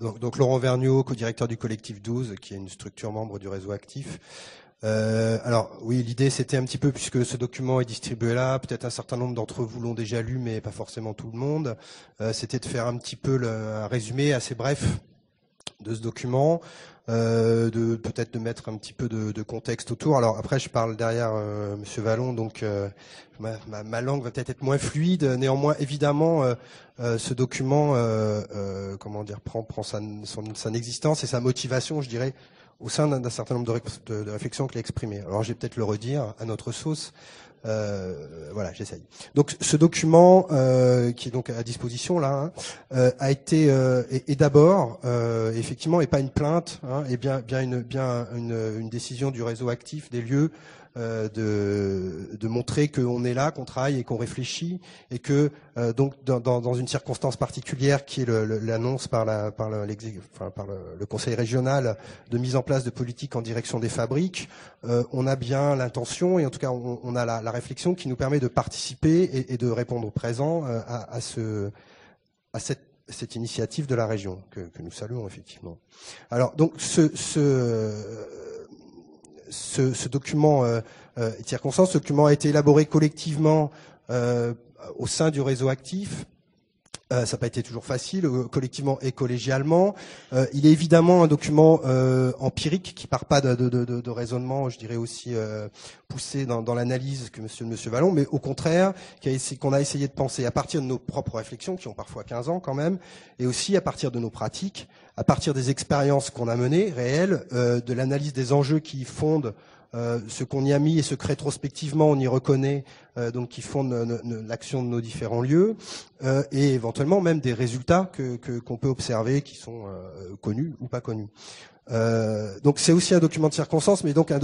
Donc Laurent Vergniaud, co-directeur du collectif 12, qui est une structure membre du réseau actif. Alors oui, l'idée c'était un petit peu, puisque ce document est distribué là, peut-être un certain nombre d'entre vous l'ont déjà lu, mais pas forcément tout le monde, c'était de faire un petit peu un résumé assez bref de ce document, peut-être de mettre un petit peu de contexte autour. Alors après, je parle derrière Monsieur Vallon, donc ma langue va peut-être être moins fluide. Néanmoins, évidemment, ce document, comment dire, prend son existence et sa motivation, je dirais, au sein d'un certain nombre de réflexions qu'il a exprimées. Alors, je vais peut-être le redire à notre sauce. Voilà, j'essaye. Donc, ce document qui est donc à disposition là a été et d'abord effectivement et pas une plainte, et bien une décision du réseau actif des lieux de montrer qu'on est là, qu'on travaille et qu'on réfléchit, et que donc dans une circonstance particulière qui est l'annonce par le Conseil régional de mise en place de politiques en direction des fabriques, on a bien l'intention, et en tout cas on a la réflexion qui nous permet de participer et de répondre au présent à cette initiative de la région que nous saluons effectivement. Alors donc ce document circonstance, ce document a été élaboré collectivement au sein du réseau actif. Ça n'a pas été toujours facile, collectivement et collégialement. Il est évidemment un document empirique qui part pas de raisonnement, je dirais aussi poussé dans l'analyse que Monsieur Vallon, mais au contraire qu'on a essayé de penser à partir de nos propres réflexions, qui ont parfois 15 ans quand même, et aussi à partir de nos pratiques, à partir des expériences qu'on a menées, réelles, de l'analyse des enjeux qui fondent ce qu'on y a mis et ce que rétrospectivement on y reconnaît, donc qui fondent l'action de nos différents lieux, et éventuellement même des résultats qu'on peut observer qui sont connus ou pas connus. Donc c'est aussi un document de circonstance, mais donc un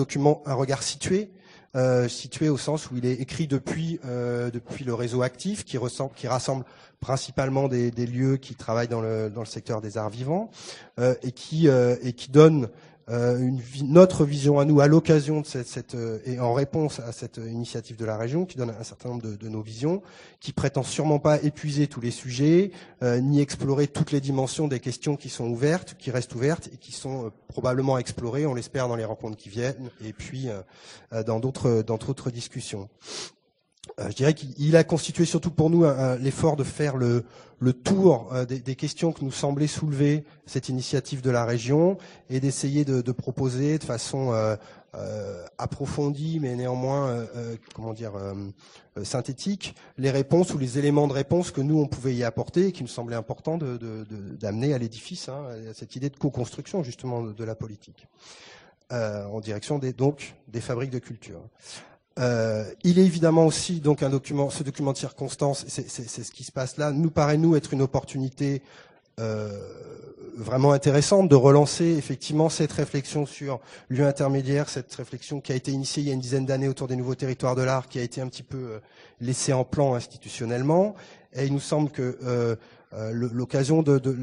regard situé au sens où il est écrit depuis le réseau actif qui rassemble principalement des lieux qui travaillent dans le secteur des arts vivants, et qui donne notre vision à nous à l'occasion de et en réponse à cette initiative de la région, qui donne un certain nombre de nos visions, qui prétend sûrement pas épuiser tous les sujets, ni explorer toutes les dimensions des questions qui sont ouvertes, qui restent ouvertes et qui sont probablement explorées, on l'espère, dans les rencontres qui viennent, et puis dans d'autres discussions. Je dirais qu'il a constitué surtout pour nous l'effort de faire le tour des questions que nous semblait soulever cette initiative de la région, et d'essayer de proposer de façon approfondie, mais néanmoins synthétique, les réponses ou les éléments de réponse que nous on pouvait y apporter, et qui nous semblait important d'amener à l'édifice, à cette idée de co-construction justement de la politique, en direction des fabriques de culture. Il est évidemment aussi donc ce document de circonstance, c'est ce qui se passe là, nous paraît être une opportunité vraiment intéressante de relancer effectivement cette réflexion sur lieu intermédiaire, cette réflexion qui a été initiée il y a une dizaine d'années autour des nouveaux territoires de l'art, qui a été un petit peu laissée en plan institutionnellement, et il nous semble que l'occasion de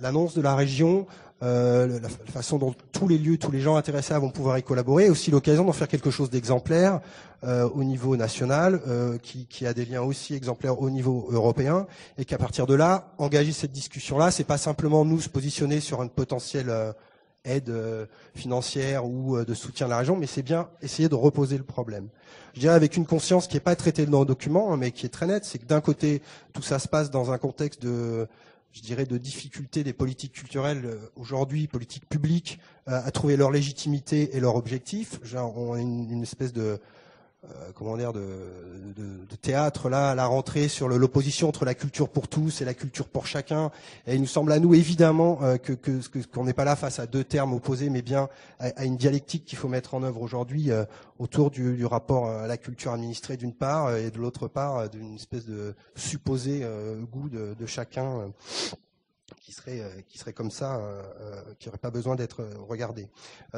l'annonce de la région, la façon dont tous les lieux, tous les gens intéressés vont pouvoir y collaborer, et aussi l'occasion d'en faire quelque chose d'exemplaire au niveau national, qui a des liens aussi exemplaires au niveau européen, et qu'à partir de là, engager cette discussion-là, c'est pas simplement nous se positionner sur une potentielle aide financière ou de soutien à la région, mais c'est bien essayer de reposer le problème. Je dirais avec une conscience qui n'est pas traitée dans le document, mais qui est très nette, c'est que d'un côté, tout ça se passe dans un contexte de difficulté des politiques culturelles aujourd'hui, politiques publiques, à trouver leur légitimité et leur objectif. On a une espèce de théâtre là à la rentrée sur l'opposition entre la culture pour tous et la culture pour chacun, et il nous semble à nous évidemment qu'on n'est pas là face à deux termes opposés, mais bien à une dialectique qu'il faut mettre en œuvre aujourd'hui autour du rapport à la culture administrée d'une part, et de l'autre part d'une espèce de supposé goût de chacun qui serait comme ça, qui n'aurait pas besoin d'être regardé.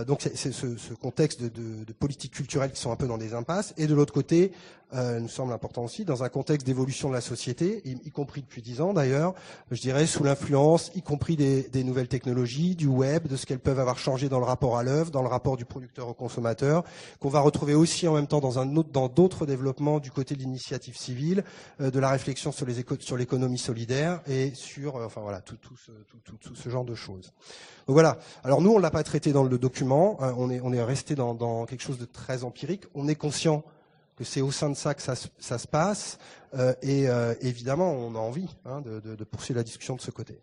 Donc c'est ce contexte de politiques culturelles qui sont un peu dans des impasses, et de l'autre côté, nous semble important aussi, dans un contexte d'évolution de la société, y compris depuis 10 ans d'ailleurs, je dirais sous l'influence, y compris des nouvelles technologies, du web, de ce qu'elles peuvent avoir changé dans le rapport à l'œuvre, dans le rapport du producteur au consommateur, qu'on va retrouver aussi en même temps dans d'autres développements du côté de l'initiative civile, de la réflexion sur l'économie solidaire, et sur tout ce genre de choses. Donc voilà. Alors nous, on l'a pas traité dans le document. On est resté dans quelque chose de très empirique. On est conscient que c'est au sein de ça que ça se passe, et évidemment, on a envie de poursuivre la discussion de ce côté.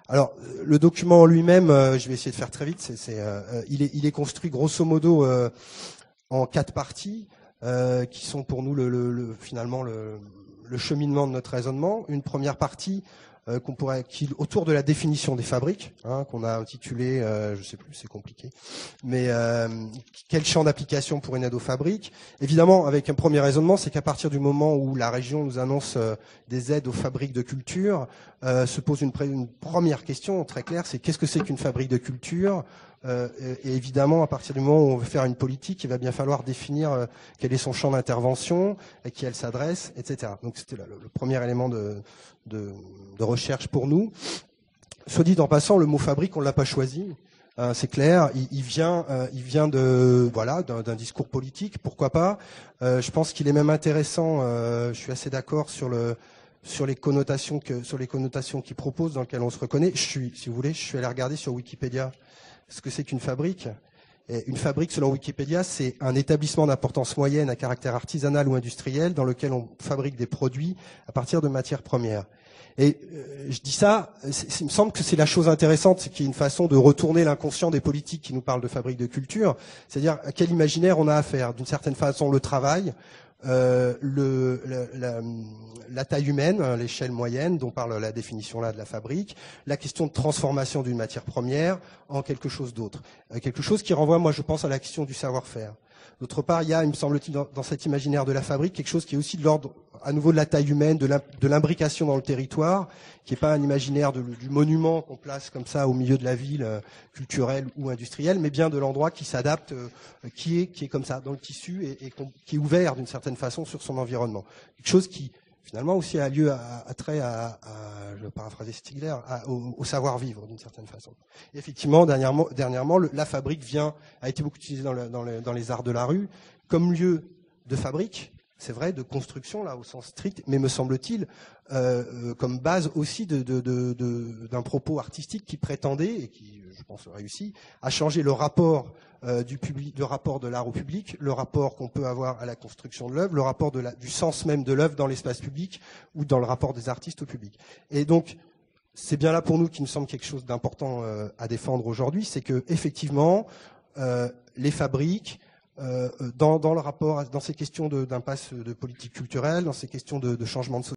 Alors, le document en lui-même, je vais essayer de faire très vite. Il est construit grosso modo en 4 parties, qui sont pour nous finalement le cheminement de notre raisonnement. Une première partie qui autour de la définition des fabriques, qu'on a intitulé, je sais plus, c'est compliqué, mais quel champ d'application pour une aide aux fabriques. Évidemment, avec un premier raisonnement, c'est qu'à partir du moment où la région nous annonce des aides aux fabriques de culture, se pose une première question très claire, c'est qu'est-ce que c'est qu'une fabrique de culture? Et évidemment, à partir du moment où on veut faire une politique, il va bien falloir définir quel est son champ d'intervention, à qui elle s'adresse, etc. Donc c'était le premier élément de recherche pour nous. Soit dit en passant, le mot fabrique, on l'a pas choisi. C'est clair, il vient d'un discours politique, pourquoi pas. Je pense qu'il est même intéressant. Je suis assez d'accord sur les connotations qu'il propose, dans lesquelles on se reconnaît. Si vous voulez, je suis allé regarder sur Wikipédia ce que c'est qu'une fabrique. Et une fabrique, selon Wikipédia, c'est un établissement d'importance moyenne à caractère artisanal ou industriel dans lequel on fabrique des produits à partir de matières premières. Et je dis ça, il me semble que c'est la chose intéressante, c'est qu'il y a une façon de retourner l'inconscient des politiques qui nous parlent de fabrique de culture, c'est-à-dire à quel imaginaire on a affaire. D'une certaine façon, le travail, la taille humaine, l'échelle moyenne dont parle la définition là de la fabrique, la question de transformation d'une matière première en quelque chose d'autre, quelque chose qui renvoie, moi je pense, à la question du savoir-faire. D'autre part, il y a, il me semble-t-il, dans cet imaginaire de la fabrique, quelque chose qui est aussi de l'ordre, à nouveau, de la taille humaine, de l'imbrication dans le territoire, qui n'est pas un imaginaire du monument qu'on place comme ça au milieu de la ville, culturelle ou industrielle, mais bien de l'endroit qui s'adapte, qui est comme ça, dans le tissu, et qui est ouvert d'une certaine façon sur son environnement. Quelque chose qui, finalement, aussi a lieu à trait je vais paraphraser Stigler, au savoir-vivre d'une certaine façon. Et effectivement, dernièrement, la fabrique a été beaucoup utilisée dans les arts de la rue comme lieu de fabrique, c'est vrai, de construction là au sens strict, mais me semble-t-il comme base aussi d'un propos artistique qui prétendait, et qui, je pense, réussit, à changer le rapport du public, le rapport de l'art au public, le rapport qu'on peut avoir à la construction de l'œuvre, le rapport du sens même de l'œuvre dans l'espace public ou dans le rapport des artistes au public. Et donc, c'est bien là pour nous qu'il me semble quelque chose d'important à défendre aujourd'hui, c'est que effectivement, les fabriques, dans le rapport, dans ces questions d'impasse de politique culturelle, dans ces questions de changement de société,